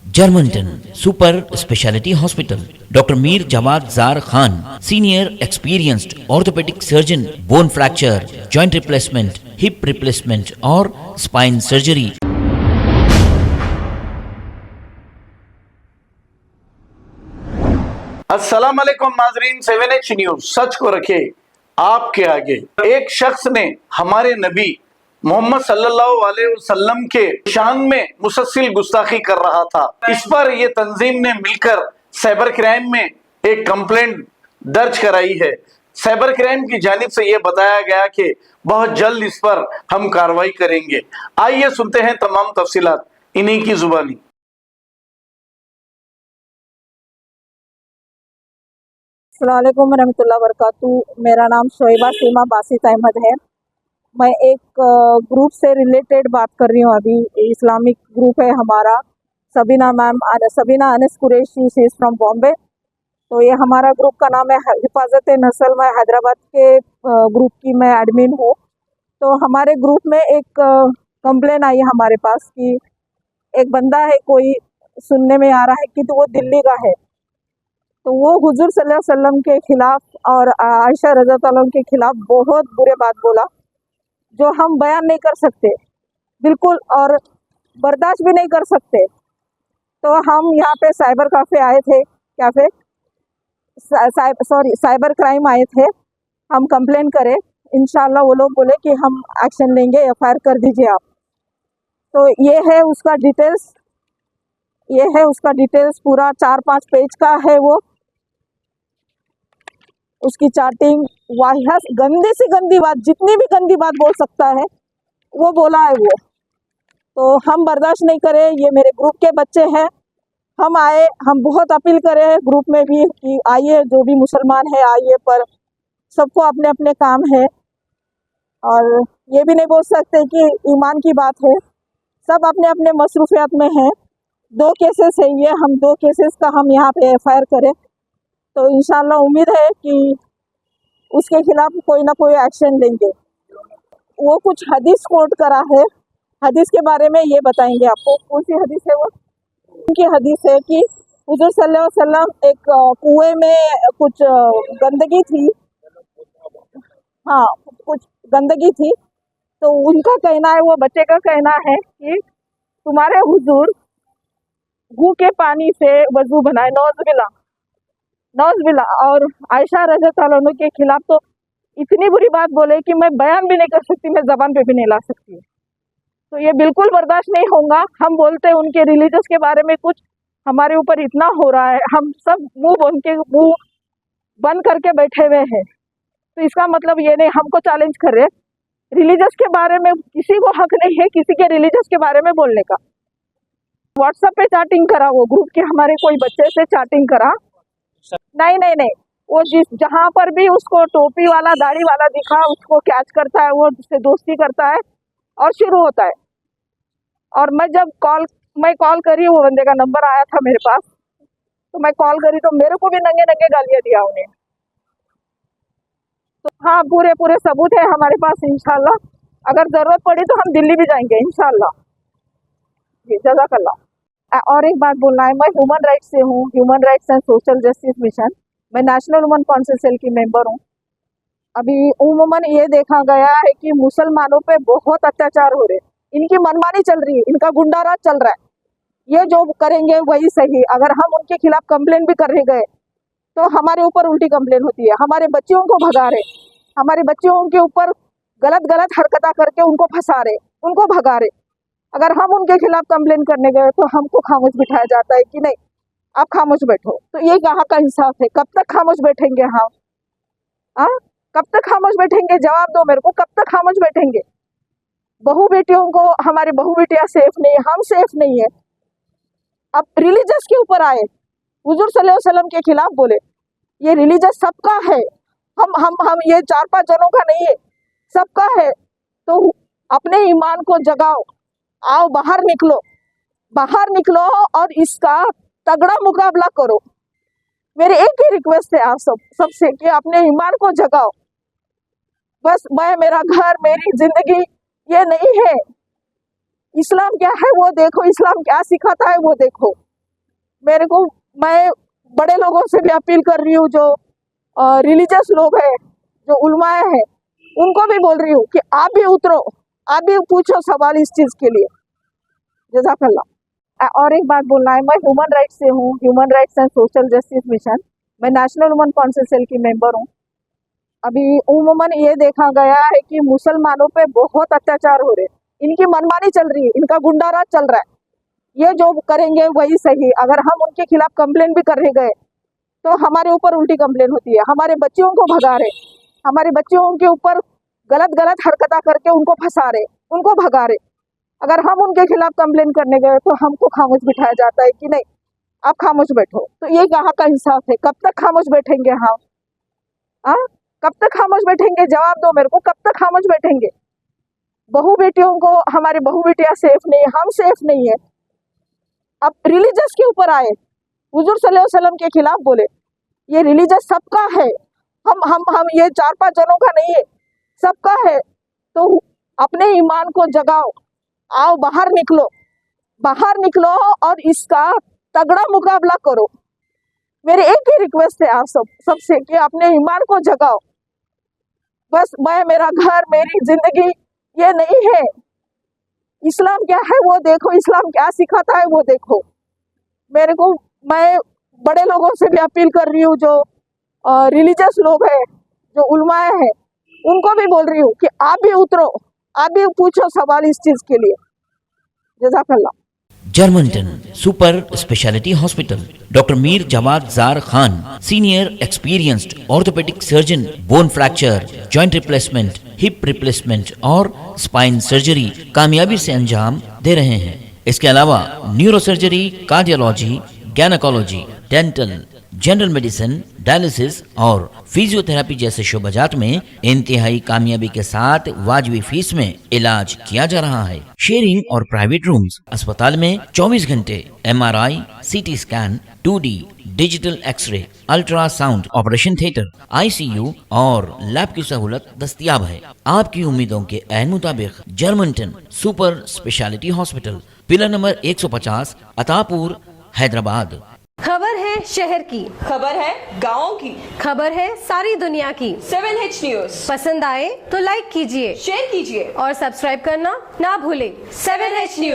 Germantown Super Speciality Hospital. Dr. Mir Jawad Zar Khan, Senior Experienced Orthopedic Surgeon, Bone Fracture, Joint Replacement, Hip Replacement or Spine Surgery. अस्सलाम वालेकुम नाजरीन, 7H news सच को रखे आपके आगे। एक शख्स ने हमारे नबी मोहम्मद सल्लल्लाहु अलैहि वसल्लम के शान में मुसलसल गुस्ताखी कर रहा था। इस पर यह तंजीम ने मिलकर साइबर क्राइम में एक कंप्लेंट दर्ज कराई है। साइबर क्राइम की जानिब से यह बताया गया कि बहुत जल्द इस पर हम कार्रवाई करेंगे। आइए सुनते हैं तमाम तफसीलात इन्हीं की जुबानी। अस्सलामुअलैकुम रहमतुल्लाहि वबरकातुहू। मेरा नाम शोएबा सीमा बासित अहमद है। मैं एक ग्रुप से रिलेटेड बात कर रही हूँ। अभी इस्लामिक ग्रुप है हमारा, Sabina ma'am, Sabina Anas Qureshi, she is from Bombay. तो ये हमारा ग्रुप का नाम है हिफाजत नस्ल। मैं हैदराबाद के ग्रुप की मैं एडमिन हूँ। तो हमारे ग्रुप में एक कंप्लेन आई है हमारे पास कि एक बंदा है, कोई सुनने में आ रहा है कि तो वो दिल्ली का है, तो वो हुजूर सल्लल्लाहु अलैहि वसल्लम के खिलाफ और आयशा रज़ी अल्लाह अन्हा के खिलाफ बहुत बुरे बात बोला, जो हम बयान नहीं कर सकते बिल्कुल, और बर्दाश्त भी नहीं कर सकते। तो हम यहाँ पे साइबर कैफ़े आए थे, साइबर क्राइम आए थे। हम कंप्लेन करें, इंशाल्लाह वो लोग बोले कि हम एक्शन लेंगे, एफआईआर कर दीजिए आप। तो ये है उसका डिटेल्स पूरा 4-5 पेज का है। वो उसकी चैटिंग, वाहियात, गंदी से गंदी बात, जितनी भी गंदी बात बोल सकता है वो बोला है वो। तो हम बर्दाश्त नहीं करें। ये मेरे ग्रुप के बच्चे हैं, हम आए, हम बहुत अपील करें ग्रुप में भी कि आइए, जो भी मुसलमान है आइए, पर सबको अपने अपने काम है और ये भी नहीं बोल सकते कि ईमान की बात है। सब अपने अपने मसरूफियात में हैं। 2 केसेस है ये, हम 2 केसेस का हम यहाँ पे एफआईआर करें तो इंशाल्लाह उम्मीद है कि उसके खिलाफ कोई ना कोई एक्शन लेंगे। वो कुछ हदीस कोट करा है, हदीस के बारे में ये बताएंगे आपको। कौन सी हदीस है वो? उनकी हदीस है कि हुजूर सल्लल्लाहु अलैहि वसल्लम एक कुएं में कुछ गंदगी थी, हाँ कुछ गंदगी थी, तो उनका कहना है, वो बच्चे का कहना है कि तुम्हारे हुजूर गू के पानी से वजू बनाए, नौज़बिल्ला। और आयशा रज़ी अल्लाह अन्हा के खिलाफ तो इतनी बुरी बात बोले कि मैं बयान भी नहीं कर सकती, मैं ज़बान पे भी नहीं ला सकती। तो ये बिल्कुल बर्दाश्त नहीं होगा। हम बोलते हैं उनके रिलीजियस के बारे में कुछ हमारे ऊपर इतना हो रहा है, हम सब मुंह बंद करके बैठे हुए हैं। तो इसका मतलब ये नहीं हमको चैलेंज कर रहे। रिलीजियस के बारे में किसी को हक नहीं है किसी के रिलीजियस के बारे में बोलने का। व्हाट्सएप पे चैटिंग करा, वो ग्रुप के हमारे कोई बच्चे से चैटिंग करा। नहीं, वो जहाँ पर भी उसको टोपी वाला दाढ़ी वाला दिखा, उसको कैच करता है, वो उससे दोस्ती करता है और शुरू होता है। और मैं कॉल करी, वो बंदे का नंबर आया था मेरे पास, तो मैं कॉल करी तो मेरे को भी नंगे गालियाँ दिया उन्हें। तो हाँ, पूरे सबूत है हमारे पास। इंशाल्लाह अगर ज़रूरत पड़ी तो हम दिल्ली भी जाएंगे इंशाल्लाह जी। जज़ाकल्लाह। और एक बात बोलना है, मैं ह्यूमन राइट्स से हूँ, human rights and social justice mission. मैं नेशनल वुमेन काउंसिल सेल की मेंबर हूँ। अभी उमूमन ये देखा गया है कि मुसलमानों पे बहुत अत्याचार हो रहे, इनकी मनमानी चल रही है, इनका गुंडाराज चल रहा है। ये जो करेंगे वही सही। अगर हम उनके खिलाफ कंप्लेन भी करने गए तो हमारे ऊपर उल्टी कंप्लेन होती है, हमारे बच्चियों को भगा रहे, हमारे बच्चियों के ऊपर गलत हरकत करके उनको फंसा रहे, उनको भगा रहे। अगर हम उनके खिलाफ कंप्लेन करने गए तो हमको खामोश बिठाया जाता है कि नहीं आप खामोश बैठो। तो ये कहाँ का इंसाफ है? कब तक खामोश बैठेंगे हम? कब तक खामोश बैठेंगे? जवाब दो मेरे को, कब तक खामोश बैठेंगे? बहू बेटियों को, हमारी बहू बेटियां सेफ नहीं है, हम सेफ नहीं है। अब रिलीजियस के ऊपर आए, हुजूर सल्लल्लाहु अलैहि वसल्लम के खिलाफ बोले। ये रिलीजियस सबका है, हम ये 4-5 जनों का नहीं है, सबका है। तो अपने ईमान को जगाओ, आओ बाहर निकलो और इसका तगड़ा मुकाबला करो। मेरी एक ही रिक्वेस्ट है आप सबसे कि अपने ईमान को जगाओ। बस मेरा घर, मेरी जिंदगी ये नहीं है। इस्लाम क्या है वो देखो, इस्लाम क्या सिखाता है वो देखो। मेरे को, मैं बड़े लोगों से भी अपील कर रही हूँ, जो रिलीजियस लोग हैं, जो उलमाए हैं, उनको भी बोल रही हूँ कि आप भी उतरो, आप भी पूछो सवाल इस चीज़ के लिए। जज़ाकल्लाह। और एक बात बोलना है, मैं ह्यूमन राइट्स से हूँ, human rights and social justice mission. मैं नेशनल वुमेन काउंसिल सेल की मेंबर हूँ। अभी उमूमन ये देखा गया है कि मुसलमानों पे बहुत अत्याचार हो रहे हैं, इनकी मनमानी चल रही है, इनका गुंडाराज चल रहा है। ये जो करेंगे वही सही। अगर हम उनके खिलाफ कंप्लेन भी करने गए तो हमारे ऊपर उल्टी कंप्लेन होती है, हमारे बच्चियों को भगा रहे, हमारे बच्चियों के ऊपर गलत गलत हरकतें करके उनको फंसा रहे, उनको भगा रहे। अगर हम उनके खिलाफ कंप्लेन करने गए तो हमको खामोश बिठाया जाता है कि नहीं, आप खामोश बैठो। तो ये कहाँ का इंसाफ है? कब तक खामोश बैठेंगे हम? हाँ, कब तक खामोश बैठेंगे? जवाब दो मेरे को, कब तक खामोश बैठेंगे? बहू बेटियों को, हमारी बहू बेटियां सेफ नहीं है, हम सेफ नहीं है। अब रिलीजियस के ऊपर आए, हुजूर सल्लल्लाहु अलैहि वसल्लम के खिलाफ बोले। ये रिलीजियस सबका है, हम ये 4-5 जनों का नहीं है, सबका है। तो अपने ईमान को जगाओ, आओ बाहर निकलो और इसका तगड़ा मुकाबला करो। मेरी एक ही रिक्वेस्ट है आप सबसे कि अपने ईमान को जगाओ। बस मैं, मेरा घर, मेरी जिंदगी ये नहीं है। इस्लाम क्या है वो देखो, इस्लाम क्या सिखाता है वो देखो। मेरे को, मैं बड़े लोगों से भी अपील कर रही हूँ, जो रिलीजियस लोग हैं, जो उलमाए हैं, उनको भी बोल रही हूँ कि आप भी उतरो, आप भी पूछो सवाल इस चीज़ के लिए। जज़ाकल्लाह। जर्मनटन super speciality hospital, doctor Mir Jamat Jar Khan, senior experienced orthopaedic surgeon, bone fracture, joint replacement, hip replacement और स्पाइन सर्जरी कामयाबी से अंजाम दे रहे हैं। इसके अलावा neuro surgery, cardiology, gynaecology, dental, general medicine, dialysis और फिजियोथेरेपी जैसे शोबाजात में इंतहाई कामयाबी के साथ वाजिबी फीस में इलाज किया जा रहा है। शेयरिंग और प्राइवेट रूम्स, अस्पताल में 24 घंटे MRI, CT scan, 2D digital x ray, ultrasound, operation theatre, ICU और लैब की सहूलत दस्तयाब है। आपकी उम्मीदों के ऐन मुताबिक जर्मनटन super speciality hospital, pillar number 150, Attapur, Hyderabad. खबर है शहर की, खबर है गाँव की, खबर है सारी दुनिया की। 7H न्यूज पसंद आए तो लाइक कीजिए, शेयर कीजिए और सब्सक्राइब करना ना भूलें। 7H news.